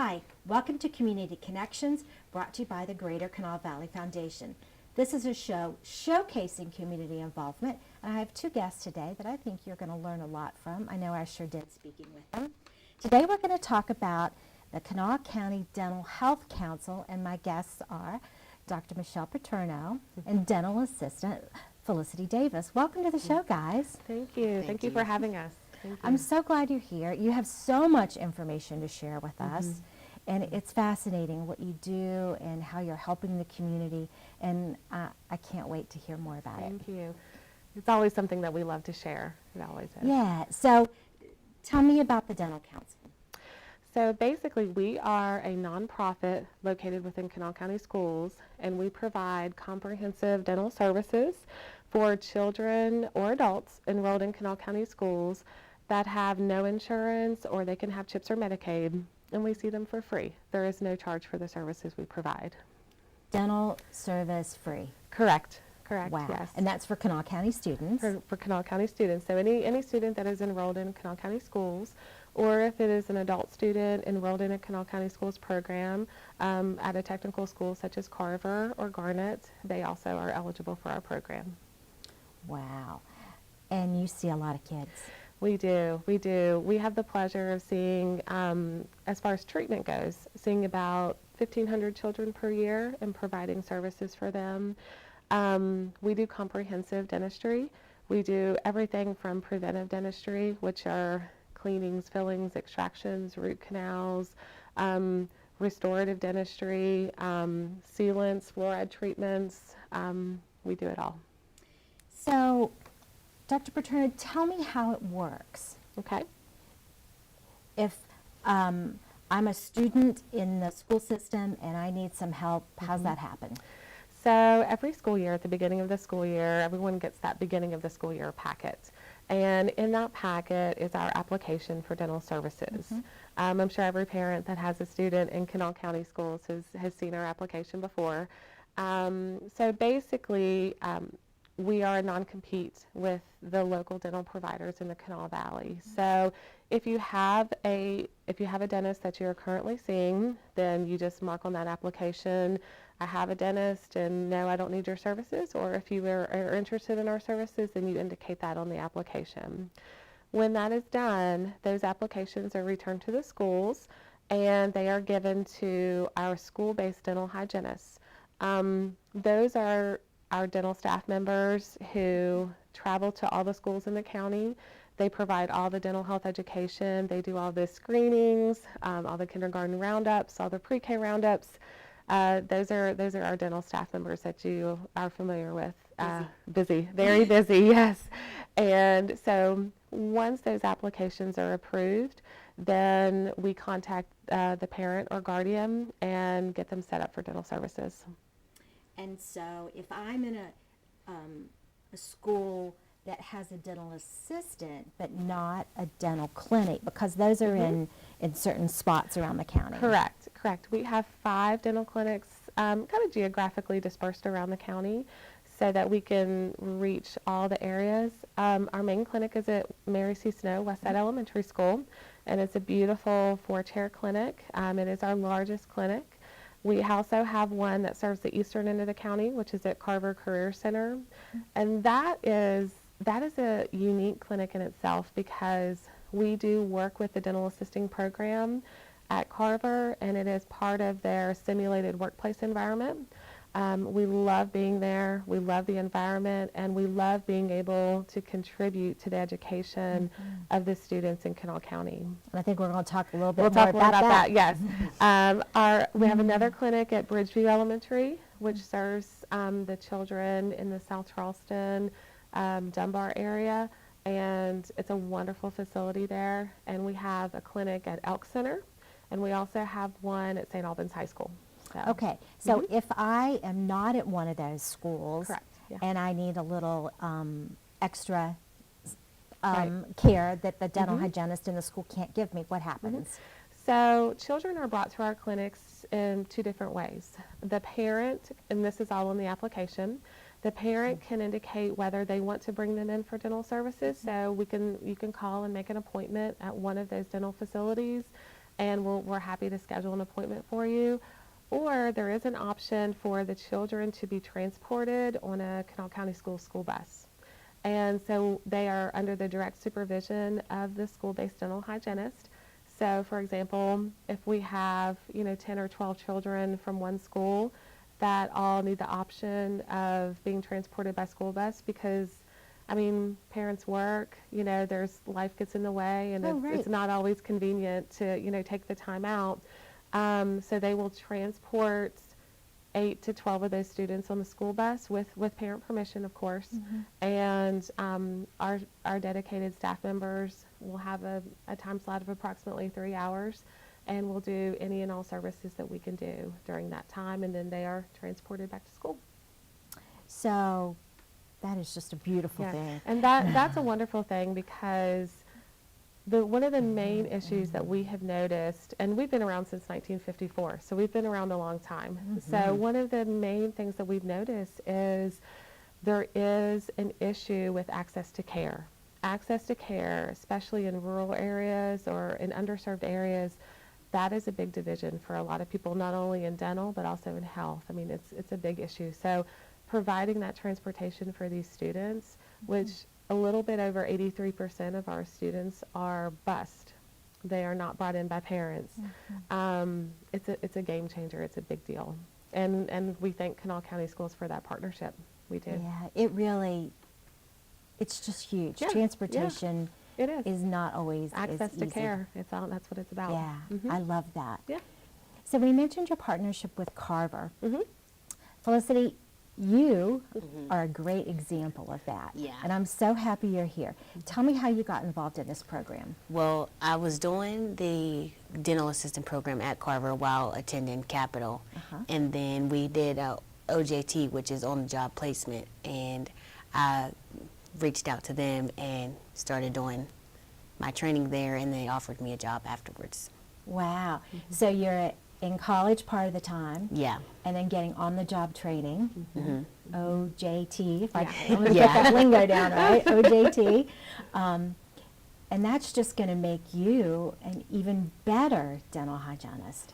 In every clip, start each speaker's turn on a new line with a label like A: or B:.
A: Hi, welcome to Community Connections, brought to you by the Greater Kanawha Valley Foundation. This is a show showcasing community involvement, and I have two guests today that I think you're going to learn a lot from. I know I sure did speaking with them. Today we're going to talk about the Kanawha County Dental Health Council, and my guests are Dr. Michelle Paterno and Dental Assistant Felicity Davis. Welcome to the show, guys.
B: Thank you. Thank you for having us. Thank you.
A: I'm so glad you're here. You have so much information to share with us, and it's fascinating what you do and how you're helping the community, and I can't wait to hear more about it.
B: Thank you. It's always something that we love to share. It always is.
A: Yeah, so tell me about the Dental Council.
B: So basically, we are a nonprofit located within Kanawha County Schools, and we provide comprehensive dental services for children or adults enrolled in Kanawha County Schools that have no insurance, or they can have CHIPS or Medicaid, and we see them for free. There is no charge for the services we provide.
A: Dental service free.
B: Correct. Correct.
A: Wow.
B: Yes.
A: And that's for Kanawha County students.
B: For Kanawha County students. So any student that is enrolled in Kanawha County Schools, or if it is an adult student enrolled in a Kanawha County Schools program at a technical school such as Carver or Garnet, they also are eligible for our program.
A: Wow. And you see a lot of kids.
B: We do. We do. We have the pleasure of seeing, as far as treatment goes, seeing about 1,500 children per year and providing services for them. We do comprehensive dentistry. We do everything from preventive dentistry, which are cleanings, fillings, extractions, root canals, restorative dentistry, sealants, fluoride treatments. We do it all.
A: So, Dr. Paterno, tell me how it works.
B: Okay.
A: If I'm a student in the school system and I need some help, how's that happen?
B: So every school year, at the beginning of the school year, everyone gets that beginning of the school year packet. And in that packet is our application for dental services. I'm sure every parent that has a student in Kanawha County Schools has seen our application before. So basically, we are a non-compete with the local dental providers in the Kanawha Valley. So if you have a dentist that you're currently seeing, then you just mark on that application, I have a dentist and no, I don't need your services. Or if you are interested in our services, then you indicate that on the application. When that is done, those applications are returned to the schools and they are given to our school-based dental hygienists. Those are our dental staff members who travel to all the schools in the county. They provide all the dental health education. They do all the screenings, all the kindergarten roundups, all the pre-K roundups. Those are our dental staff members that you are familiar with. Busy, very busy, yes. And so once those applications are approved, then we contact the parent or guardian and get them set up for dental services.
A: And so if I'm in a school that has a dental assistant but not a dental clinic, because those are in certain spots around the county.
B: Correct. We have 5 dental clinics kind of geographically dispersed around the county so that we can reach all the areas. Our main clinic is at Mary C. Snow Westside Elementary School, and it's a beautiful 4-chair clinic. It is our largest clinic. We also have one that serves the eastern end of the county, which is at Carver Career Center. And that is a unique clinic in itself because we do work with the dental assisting program at Carver, and it is part of their simulated workplace environment. We love being there, we love the environment, and we love being able to contribute to the education of the students in Kanawha County.
A: And I think we're going to talk a little bit
B: We'll
A: more
B: talk more about that, yes.
A: Mm-hmm.
B: We have another clinic at Bridgeview Elementary, which serves the children in the South Charleston, Dunbar area, and it's a wonderful facility there. And we have a clinic at Elk Center, and we also have one at St. Albans High School. So.
A: Okay, so if I am not at one of those schools,
B: Correct, yeah.
A: and I need a little extra care that the dental hygienist in the school can't give me, what happens?
B: So children are brought to our clinics in 2 different ways. The parent, and this is all on the application, the parent can indicate whether they want to bring them in for dental services. So you can call and make an appointment at one of those dental facilities. and we're happy to schedule an appointment for you. Or there is an option for the children to be transported on a Kanawha County Schools school bus. And so they are under the direct supervision of the school-based dental hygienist. So, for example, if we have, 10 or 12 children from one school that all need the option of being transported by school bus because, parents work, there's life gets in the way, and it's not always convenient to, take the time out. So they will transport 8 to 12 of those students on the school bus with parent permission, of course. And our dedicated staff members will have a time slot of approximately 3 hours, and we'll do any and all services that we can do during that time, and then they are transported back to school.
A: So that is just a beautiful thing.
B: And that's a wonderful thing because one of the main issues that we have noticed, and we've been around since 1954, so we've been around a long time. So one of the main things that we've noticed is there is an issue with access to care. Access to care, especially in rural areas or in underserved areas, that is a big division for a lot of people, not only in dental, but also in health. It's a big issue. So providing that transportation for these students, which a little bit over 83% of our students are bused. They are not brought in by parents. It's a game changer. It's a big deal. And we thank Kanawha County Schools for that partnership. We do.
A: Yeah, it's just huge.
B: Yeah,
A: Transportation
B: it is
A: not always
B: access
A: as
B: to
A: easy.
B: care. That's what it's about.
A: Yeah, I love that.
B: Yeah.
A: So we mentioned your partnership with Carver. Felicity, you are a great example of that.
C: Yeah.
A: And I'm so happy you're here. Tell me how you got involved in this program.
C: Well, I was doing the dental assistant program at Carver while attending Capital, and then we did OJT, which is on-the-job placement, and I reached out to them and started doing my training there, and they offered me a job afterwards.
A: Wow. So you're in college part of the time.
C: Yeah.
A: And then getting on-the-job training. OJT, if I'm
C: Yeah.
A: going to get that lingo down right, OJT. And that's just going to make you an even better dental hygienist.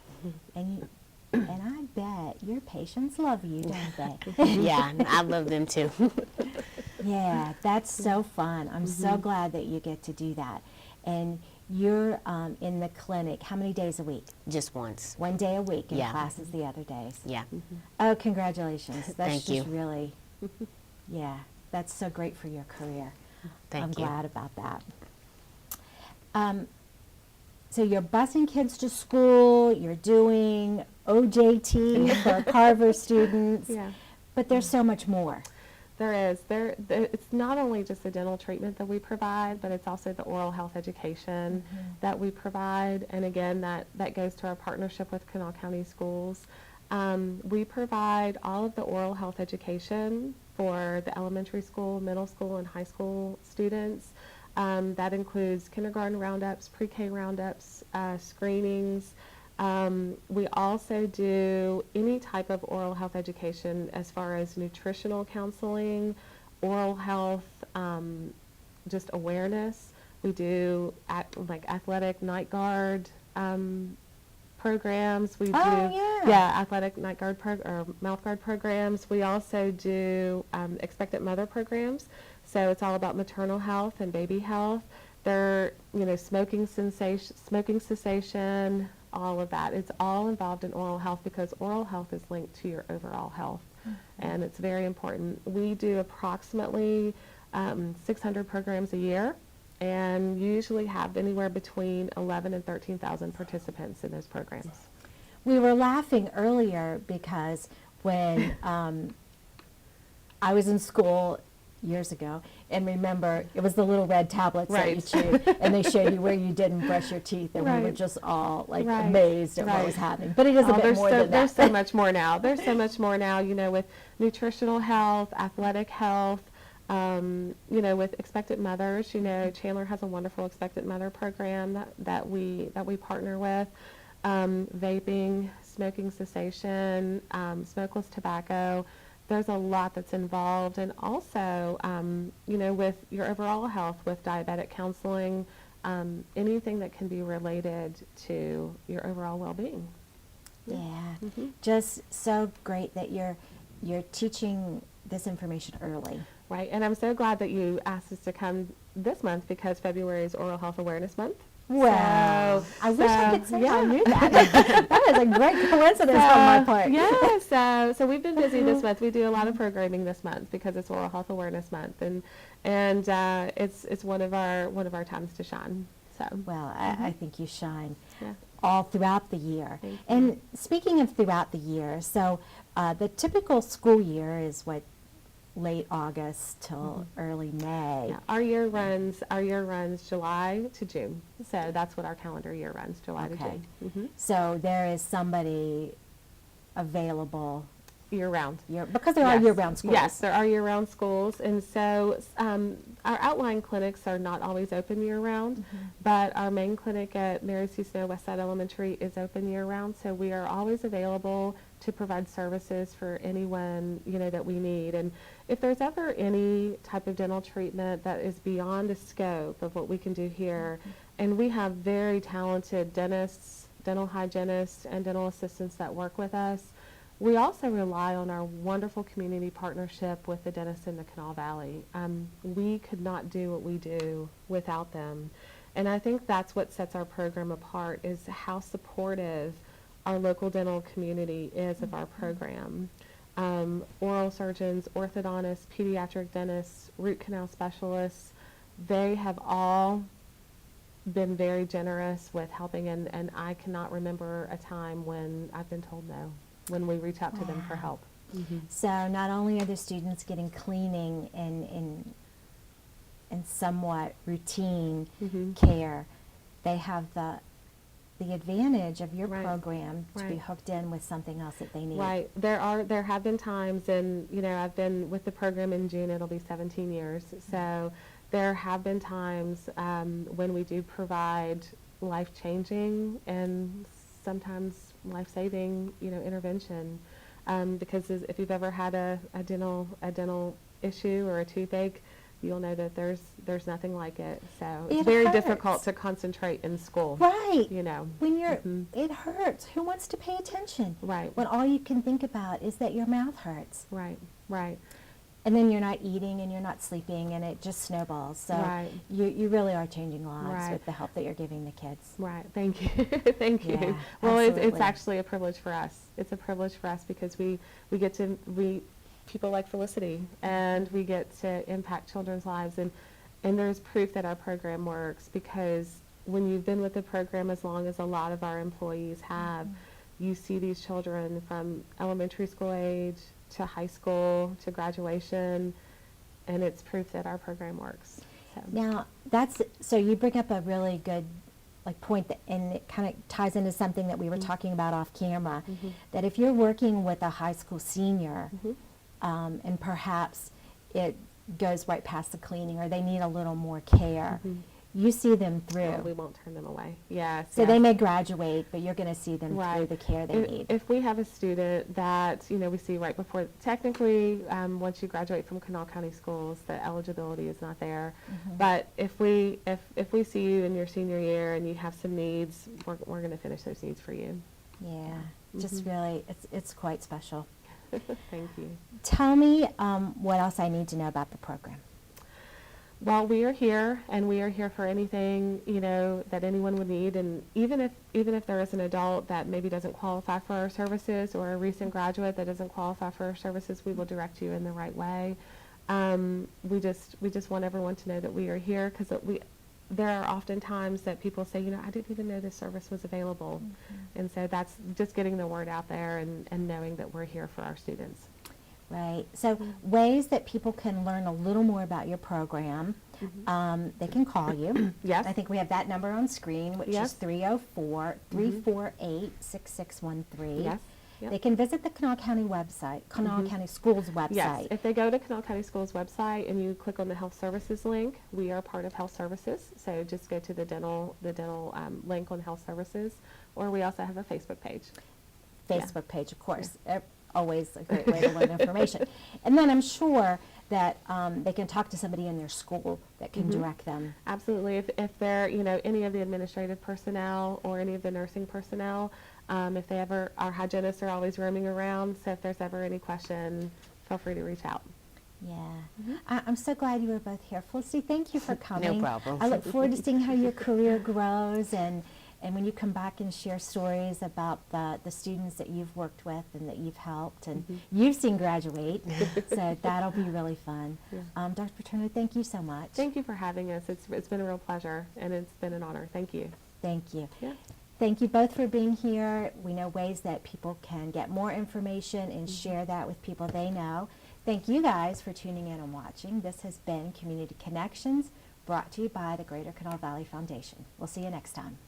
A: And I bet your patients love you, don't they?
C: Yeah, I love them too.
A: Yeah, that's so fun. I'm so glad that you get to do that. And you're in the clinic how many days a week?
C: Just once.
A: 1 day a week, and
C: Yeah.
A: classes the other days.
C: Yeah.
A: Oh, congratulations. That's
C: Thank
A: just
C: you.
A: really, yeah, that's so great for your career.
C: Thank
A: I'm
C: you.
A: glad about that. So you're busing kids to school, you're doing OJT for Carver students,
B: Yeah.
A: but there's so much more.
B: There is. It's not only just the dental treatment that we provide, but it's also the oral health education that we provide. And again, that goes to our partnership with Kanawha County Schools. We provide all of the oral health education for the elementary school, middle school, and high school students. That includes kindergarten roundups, pre-K roundups, screenings. We also do any type of oral health education as far as nutritional counseling, oral health, just awareness. We do athletic night guard programs. We do athletic night guard or mouth guard programs. We also do expectant mother programs. So it's all about maternal health and baby health. They're smoking cessation, all of that. It's all involved in oral health because oral health is linked to your overall health, and it's very important. We do approximately 600 programs a year, and usually have anywhere between 11 and 13,000 participants in those programs.
A: We were laughing earlier because when I was in school years ago, and remember, it was the little red tablets that you chewed, and they showed you where you didn't brush your teeth, and we were just all amazed at what was happening. But it is a bit more than that.
B: There's so much more now. There's so much more now, with nutritional health, athletic health, with expectant mothers. Chandler has a wonderful expectant mother program that we partner with. Vaping, smoking cessation, smokeless tobacco. There's a lot that's involved, and also, with your overall health, with diabetic counseling, anything that can be related to your overall well-being.
A: Yeah,
B: Mhm.
A: just so great that you're teaching this information early.
B: Right, and I'm so glad that you asked us to come this month because February is Oral Health Awareness Month.
A: Well,
B: So-
A: I wish I could say I
B: yeah.
A: knew that. That is a great coincidence on my part.
B: Yeah, so we've been busy this month. We do a lot of programming this month because it's Oral Health Awareness Month, and it's one of our times to shine. So
A: Well, I think you shine
B: yeah.
A: all throughout the year.
B: Thank you.
A: And speaking of throughout the year, so the typical school year is what, late August till early May.
B: Yeah, our year runs July to June. So that's what our calendar year runs, July to
A: Okay.
B: June. Mm-hmm.
A: So there is somebody available
B: Year round.
A: because there are
B: Yes.
A: year-round schools.
B: Yes, there are year-round schools, and so our outlying clinics are not always open year-round, but our main clinic at Mary C. Snow Westside Elementary is open year-round, so we are always available to provide services for anyone, that we need. And if there's ever any type of dental treatment that is beyond the scope of what we can do here, and we have very talented dentists, dental hygienists, and dental assistants that work with us, we also rely on our wonderful community partnership with the dentists in the Kanawha Valley. We could not do what we do without them. And I think that's what sets our program apart, is how supportive our local dental community is of our program. Oral surgeons, orthodontists, pediatric dentists, root canal specialists, they have all been very generous with helping, and I cannot remember a time when I've been told no, when we reach out to them for help.
A: So not only are the students getting cleaning and somewhat routine care, they have the advantage of your
B: Right.
A: program to be
B: Right.
A: hooked in with something else that they need.
B: Right. There have been times, and I've been with the program in June. It'll be 17 years. So there have been times when we do provide life-changing and sometimes life-saving, intervention. Because if you've ever had a dental issue or a toothache, you'll know that there's nothing like it. So it's
A: It
B: very
A: hurts.
B: difficult to concentrate in school.
A: Right. When you're, it hurts. Who wants to pay attention?
B: Right.
A: When all you can think about is that your mouth hurts.
B: Right. Right.
A: And then you're not eating and you're not sleeping and it just snowballs. So
B: Right.
A: you really are changing lives
B: Right.
A: with the help that you're giving the kids.
B: Right. Thank you. Thank you.
A: Yeah,
B: Well, it's
A: absolutely.
B: actually a privilege for us. It's a privilege for us because we get to meet people like Felicity, and we get to impact children's lives. And there's proof that our program works, because when you've been with the program as long as a lot of our employees have, you see these children from elementary school age to high school to graduation, and it's proof that our program works. So.
A: Now, so you bring up a really good point, and it kind of ties into something that we were talking about off camera, that if you're working with a high school senior, and perhaps it goes right past the cleaning, or they need a little more care, you see them through.
B: Oh, we won't turn them away. Yes.
A: So
B: yes.
A: they may graduate, but you're going to see them through
B: Right.
A: the care they need.
B: If we have a student that, we see right before, technically, once you graduate from Kanawha County Schools, the eligibility is not there. But if we see you in your senior year and you have some needs, we're going to finish those needs for you.
A: Yeah, just really, it's quite special.
B: Thank you.
A: Tell me what else I need to know about the program.
B: Well, we are here, and we are here for anything, that anyone would need. And even if there is an adult that maybe doesn't qualify for our services, or a recent graduate that doesn't qualify for our services, we will direct you in the right way. We just want everyone to know that we are here, because there are often times that people say, I didn't even know this service was available. And so that's just getting the word out there, and knowing that we're here for our students.
A: Right. So ways that people can learn a little more about your program, they can call you.
B: Yes.
A: I think we have that number on screen, which
B: Yes.
A: is 304-348-6613.
B: Yes. Yep.
A: They can visit the Kanawha County website, Kanawha County Schools website.
B: Yes, if they go to Kanawha County Schools website and you click on the Health Services link, we are part of Health Services. So just go to the dental link on Health Services, or we also have a Facebook page.
A: Facebook page, of course. Always a great way to learn information. And then I'm sure that they can talk to somebody in their school that can direct them.
B: Absolutely. If they're, you know, any of the administrative personnel or any of the nursing personnel, if they ever, our hygienists are always roaming around, so if there's ever any question, feel free to reach out.
A: Yeah. I'm so glad you were both here. Felicity, thank you for coming.
C: No problem.
A: I look forward to seeing how your career grows and when you come back and share stories about the students that you've worked with and that you've helped and you've seen graduate. So that'll be really fun.
B: Yeah.
A: Dr. Paterno, thank you so much.
B: Thank you for having us. It's been a real pleasure, and it's been an honor. Thank you.
A: Thank you.
B: Yeah.
A: Thank you both for being here. We know ways that people can get more information and share that with people they know. Thank you guys for tuning in and watching. This has been Community Connections, brought to you by the Greater Kanawha Valley Foundation. We'll see you next time.